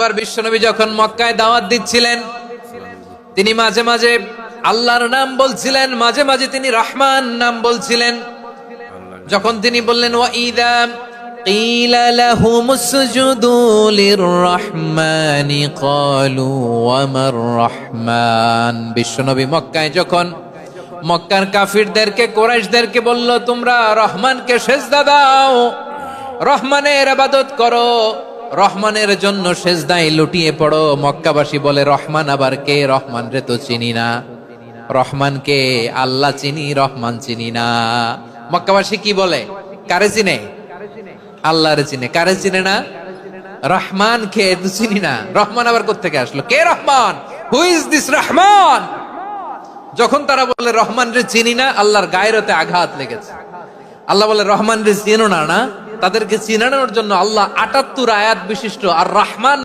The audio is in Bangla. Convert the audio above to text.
আবার বিশ্বনবী যখন মক্কায় দাওয়াত দিচ্ছিলেন, তিনি মাঝে মাঝে আল্লাহর নাম বলছিলেন, মাঝে মাঝে তিনি রহমান নাম বলছিলেন। যখন তিনি বললেন ওয়া ইযা কিলা লাহুমুসজুদু লিররহমানি ক্বালু ওয়া মার রহমান। বিশ্বনবী মক্কায় যখন মক্কার কাফিরদেরকে, কুরাইশদেরকে বলল, তোমরা রহমানকে সেজদা দাও, রহমানের ইবাদত করো, রহমানের জন্য সেজদায় লুটিয়ে পড়ো। মক্কাবাসী বলে, রহমান আবার কে? রহমান রে তো চিনি না। রহমান কে? আল্লাহ চিনি, রহমান চিনি না। মক্কাবাসী কি বলে? কারে চিনে? আল্লাহরে চিনে। কারে চিনে না? রহমান কে? তো চিনি না। রহমান আবার কোত্থেকে আসলো? কে Rahman? Who is this Rahman? যখন তারা বলে রহমান রে চিনি না, আল্লাহর গায়রতে আঘাত লেগেছে। আল্লাহ বলে, রহমান রে চিনো না? না, তাদেরকে চিনানোর জন্য আল্লাহ ৭৮ আয়াত বিশিষ্ট আর রহমান